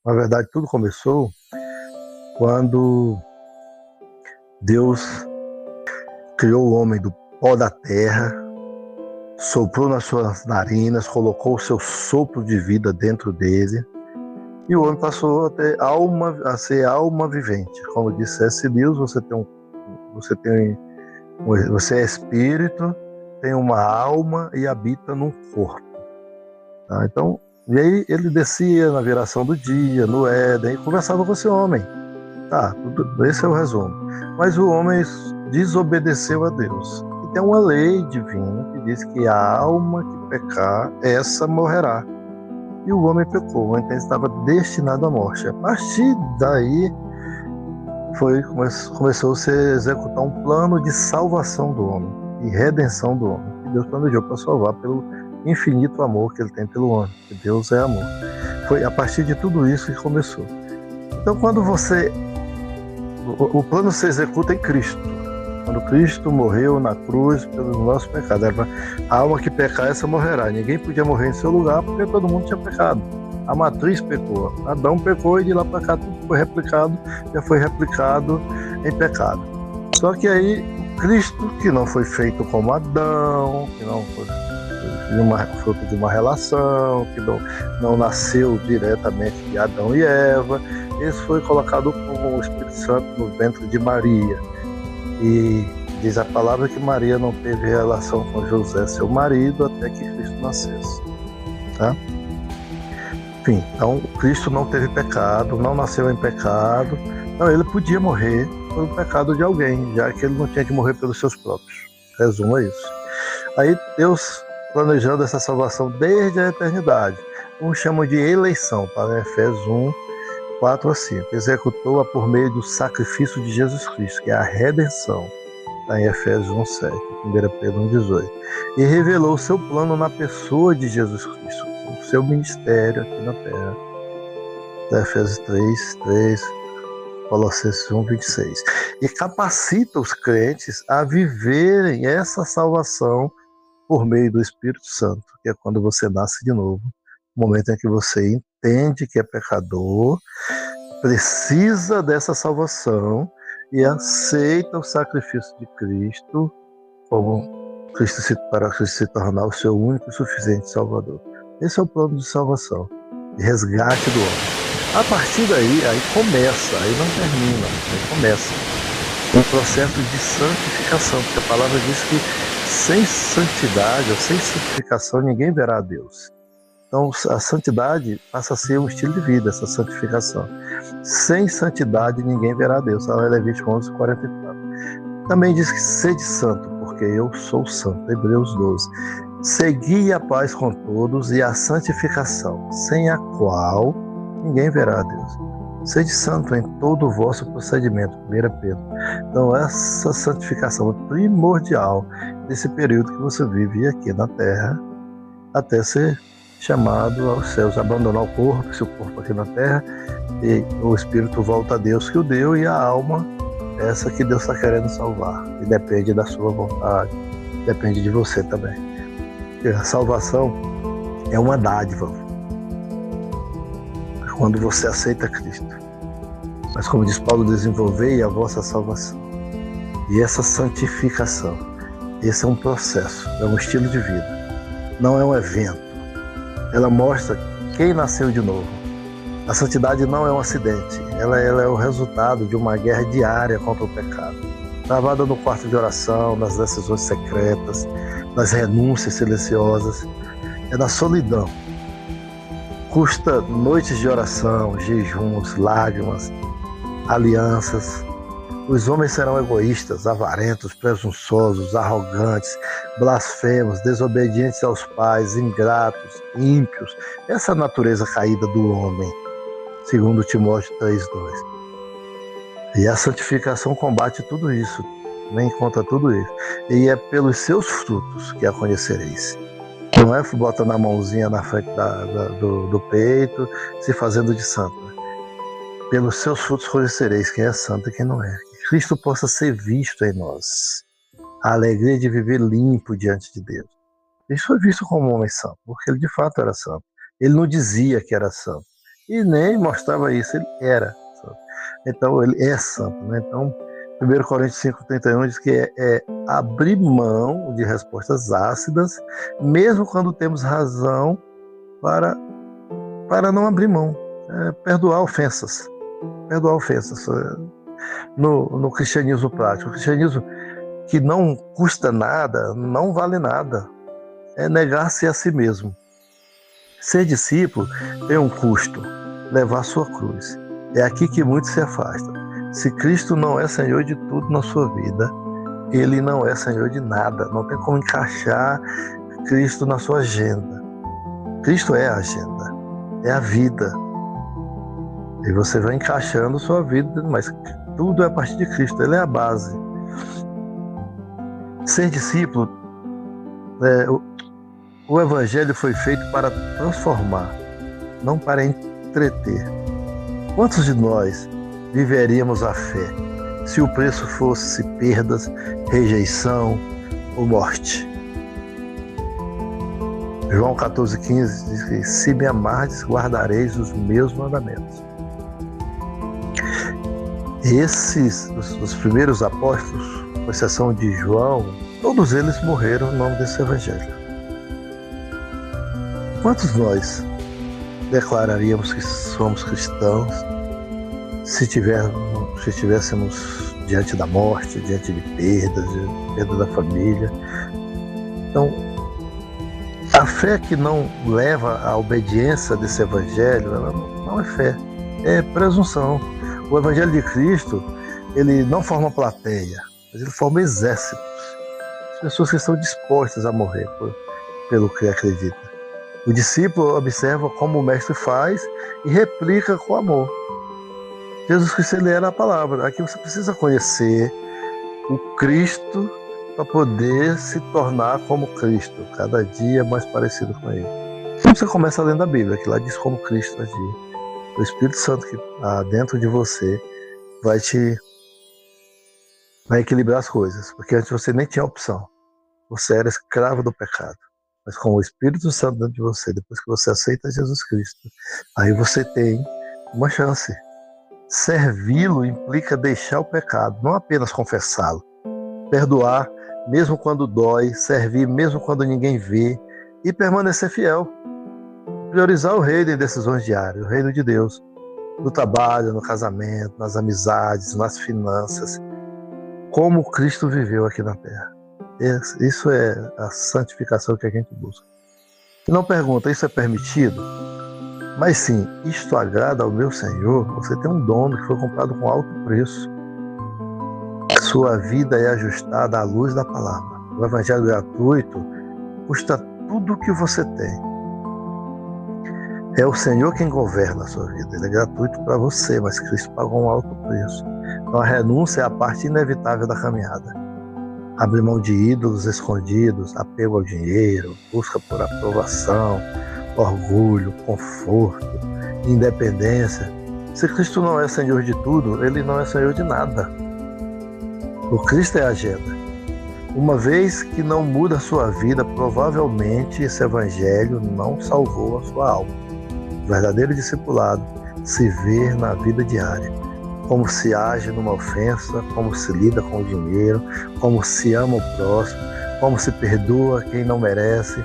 Na verdade, tudo começou quando Deus criou o homem do pó da terra, soprou nas suas narinas, colocou o seu sopro de vida dentro dele, e o homem passou a ter alma, a ser alma vivente. Como disse C.S. Lewis, você é espírito, tem uma alma e habita num corpo. Tá? Então, e aí ele descia na viração do dia, no Éden, e conversava com esse homem. Tá, esse é o resumo. Mas o homem desobedeceu a Deus. E tem uma lei divina que diz que a alma que pecar, essa morrerá. E o homem pecou, então estava destinado à morte. A partir daí, começou a se executar um plano de salvação do homem, de redenção do homem, que Deus planejou para salvar pelo infinito amor que ele tem pelo homem, que Deus é amor. Foi a partir de tudo isso que começou. Então, quando o plano se executa em Cristo. Quando Cristo morreu na cruz pelos nossos pecados. A alma que pecar, essa morrerá. Ninguém podia morrer em seu lugar porque todo mundo tinha pecado. A matriz pecou. Adão pecou e de lá para cá tudo já foi replicado em pecado. Só que aí, Cristo, que não foi feito como Adão, que não foi fruto de uma relação, que não nasceu diretamente de Adão e Eva, esse foi colocado como o Espírito Santo no ventre de Maria. E diz a palavra que Maria não teve relação com José, seu marido, até que Cristo nascesse. Tá? Enfim, então Cristo não teve pecado, não nasceu em pecado. Então ele podia morrer pelo pecado de alguém, já que ele não tinha que morrer pelos seus próprios. Resumo é isso. Aí Deus, planejando essa salvação desde a eternidade, uns chamam de eleição, para Efésios 1, 4 a 5. Executou-a por meio do sacrifício de Jesus Cristo, que é a redenção, está em Efésios 1, 7, 1 Pedro 1, 18. E revelou o seu plano na pessoa de Jesus Cristo, o seu ministério aqui na terra. Efésios 3, 3, Colossenses 1, 26. E capacita os crentes a viverem essa salvação por meio do Espírito Santo, que é quando você nasce de novo, o momento em que você entende que é pecador, precisa dessa salvação e aceita o sacrifício de Cristo como para Cristo se tornar o seu único e suficiente Salvador. Esse é o plano de salvação, de resgate do homem. A partir daí, aí começa, aí não termina, aí começa um processo de santificação, porque a palavra diz que sem santidade ou sem santificação ninguém verá a Deus. Então a santidade passa a ser um estilo de vida, essa santificação. Sem santidade ninguém verá a Deus. Levítico 11, 44. Também diz que sede santo, porque eu sou santo. Hebreus 12. Segui a paz com todos e a santificação, sem a qual ninguém verá a Deus. Sede santo em todo o vosso procedimento. 1 Pedro. Então essa santificação é primordial nesse período que você vive aqui na terra, até ser chamado aos céus, abandonar o corpo, seu corpo aqui na terra, e o espírito volta a Deus que o deu, e a alma, essa que Deus está querendo salvar, e depende da sua vontade, depende de você também. Porque a salvação é uma dádiva quando você aceita Cristo. Mas como diz Paulo, desenvolvei a vossa salvação. E essa santificação, esse é um processo, é um estilo de vida, não é um evento. Ela mostra quem nasceu de novo. A santidade não é um acidente, ela é o resultado de uma guerra diária contra o pecado, travada no quarto de oração, nas decisões secretas, nas renúncias silenciosas, é na solidão. Custa noites de oração, jejuns, lágrimas, alianças. Os homens serão egoístas, avarentos, presunçosos, arrogantes, blasfemos, desobedientes aos pais, ingratos, ímpios. Essa é a natureza caída do homem, segundo Timóteo 3:2. E a santificação combate tudo isso, vem contra tudo isso. E é pelos seus frutos que a conhecereis. Não é botando a mãozinha na frente do peito, se fazendo de santo. Pelos seus frutos conhecereis quem é santo e quem não é. Que Cristo possa ser visto em nós. A alegria de viver limpo diante de Deus. Cristo foi visto como um homem santo, porque ele de fato era santo. Ele não dizia que era santo. e nem mostrava isso, ele era santo. Então ele é santo, né? Então 1 Coríntios 5,31 diz que é abrir mão de respostas ácidas, mesmo quando temos razão para, para não abrir mão, perdoar ofensas. Perdoar ofensas. No cristianismo prático, o cristianismo que não custa nada, não vale nada, é negar-se a si mesmo. Ser discípulo tem um custo, levar sua cruz. É aqui que muitos se afastam. Se Cristo não é Senhor de tudo na sua vida, Ele não é Senhor de nada. Não tem como encaixar Cristo na sua agenda. Cristo é a agenda, é a vida. E você vai encaixando sua vida, mas tudo é a partir de Cristo, Ele é a base. Ser discípulo, o Evangelho foi feito para transformar, não para entreter. Quantos de nós viveríamos a fé se o preço fosse perdas, rejeição ou morte? João 14,15 diz que se me amardes, guardareis os meus mandamentos. Os primeiros apóstolos, com exceção de João, todos eles morreram no nome desse Evangelho. Quantos de nós declararíamos que somos cristãos se estivéssemos diante da morte, diante de perda da família? Então, a fé que não leva à obediência desse Evangelho, ela não é fé, é presunção. O Evangelho de Cristo, ele não forma plateia, mas ele forma exércitos. Pessoas que estão dispostas a morrer pelo que acredita. O discípulo observa como o mestre faz e replica com amor. Jesus Cristo, ele era a palavra. Aqui você precisa conhecer o Cristo para poder se tornar como Cristo, cada dia mais parecido com Ele. Então você começa lendo a Bíblia, que lá diz como Cristo agia. O Espírito Santo que está dentro de você vai equilibrar as coisas, porque antes você nem tinha opção. Você era escravo do pecado. Mas com o Espírito Santo dentro de você, depois que você aceita Jesus Cristo, aí você tem uma chance. Servi-lo implica deixar o pecado, não apenas confessá-lo. Perdoar, mesmo quando dói, servir, mesmo quando ninguém vê, e permanecer fiel. Priorizar o reino em decisões diárias, o reino de Deus, no trabalho, no casamento, nas amizades, nas finanças, como Cristo viveu aqui na terra. Isso é a santificação que a gente busca. E não pergunta, isso é permitido? Mas sim, isto agrada ao meu Senhor. Você tem um dono que foi comprado com alto preço. Sua vida é ajustada à luz da palavra. O Evangelho gratuito custa tudo o que você tem. É o Senhor quem governa a sua vida. Ele é gratuito para você, mas Cristo pagou um alto preço. Então a renúncia é a parte inevitável da caminhada. Abrir mão de ídolos escondidos, apego ao dinheiro, busca por aprovação, orgulho, conforto, independência. Se Cristo não é Senhor de tudo, Ele não é Senhor de nada. O Cristo é a agenda. Uma vez que não muda a sua vida, provavelmente esse Evangelho não salvou a sua alma. O verdadeiro discipulado se vê na vida diária. Como se age numa ofensa, como se lida com o dinheiro, como se ama o próximo, como se perdoa quem não merece.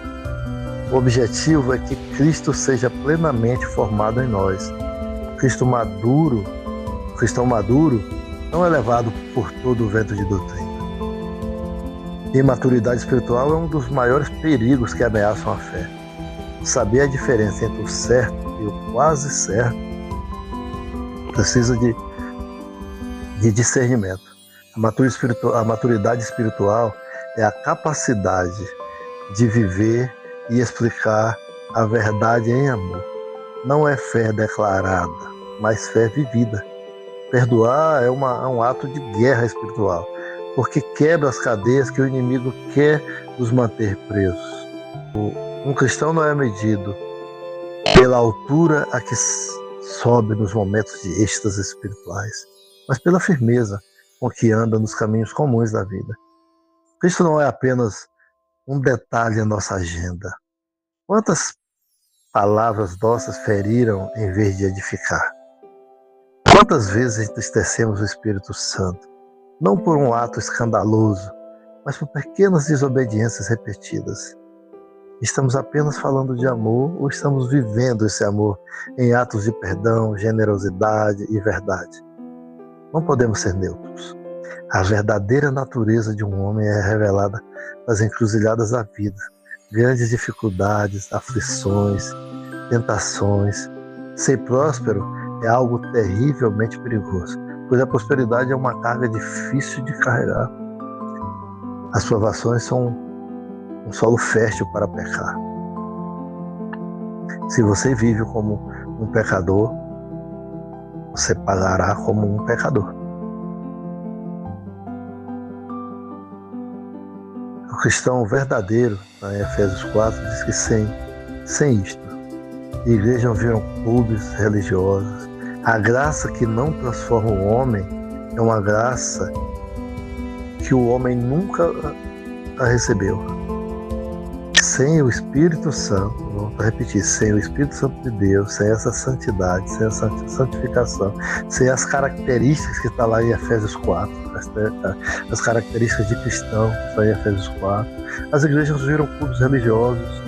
O objetivo é que Cristo seja plenamente formado em nós. O cristão maduro não é levado por todo o vento de doutrina. Imaturidade espiritual é um dos maiores perigos que ameaçam a fé. Saber a diferença entre o certo e o quase certo precisa de discernimento. A maturidade espiritual é a capacidade de viver e explicar a verdade em amor. Não é fé declarada, mas fé vivida. Perdoar é um ato de guerra espiritual, porque quebra as cadeias que o inimigo quer nos manter presos. Um cristão não é medido pela altura a que sobe nos momentos de êxtase espirituais, mas pela firmeza com que anda nos caminhos comuns da vida. Cristo não é apenas um detalhe em nossa agenda. Quantas Palavras nossas feriram em vez de edificar. Quantas vezes entristecemos o Espírito Santo, não por um ato escandaloso, mas por pequenas desobediências repetidas? Estamos apenas falando de amor ou estamos vivendo esse amor em atos de perdão, generosidade e verdade? Não podemos ser neutros. A verdadeira natureza de um homem é revelada nas encruzilhadas da vida. Grandes dificuldades, aflições, tentações. Ser próspero é algo terrivelmente perigoso, pois a prosperidade é uma carga difícil de carregar. As provações são um solo fértil para pecar. Se você vive como um pecador, você pagará como um pecador. O cristão verdadeiro, em Efésios 4, diz que sem isto, a igreja não viram clubes religiosos. A graça que não transforma o homem é uma graça que o homem nunca a recebeu. Sem o Espírito Santo, vou repetir, sem o Espírito Santo de Deus, sem essa santidade, sem essa santificação, sem as características que está lá em Efésios 4, as características de cristão que está em Efésios 4, as igrejas viram clubes religiosos,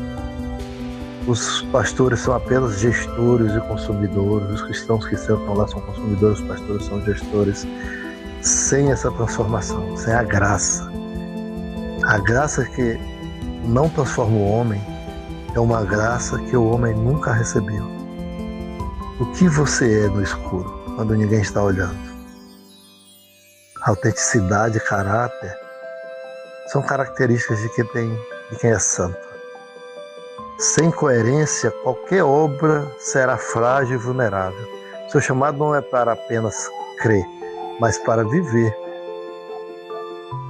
os pastores são apenas gestores e consumidores, os cristãos que sentam lá são consumidores, os pastores são gestores, sem essa transformação, sem a graça que não transforma o homem, é uma graça que o homem nunca recebeu. O que você é no escuro, quando ninguém está olhando? Autenticidade e caráter são características de quem é santo. Sem coerência, qualquer obra será frágil e vulnerável. Seu chamado não é para apenas crer, mas para viver.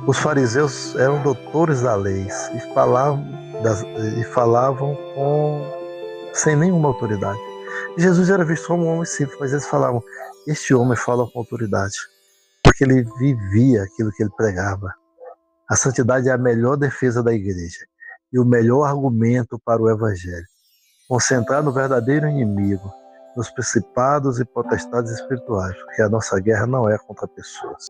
Os fariseus eram doutores da lei e falavam sem nenhuma autoridade. Jesus era visto como um homem simples, mas eles falavam, este homem fala com autoridade, porque ele vivia aquilo que ele pregava. A santidade é a melhor defesa da igreja e o melhor argumento para o evangelho. Concentrar no verdadeiro inimigo, nos principados e potestades espirituais, porque a nossa guerra não é contra pessoas.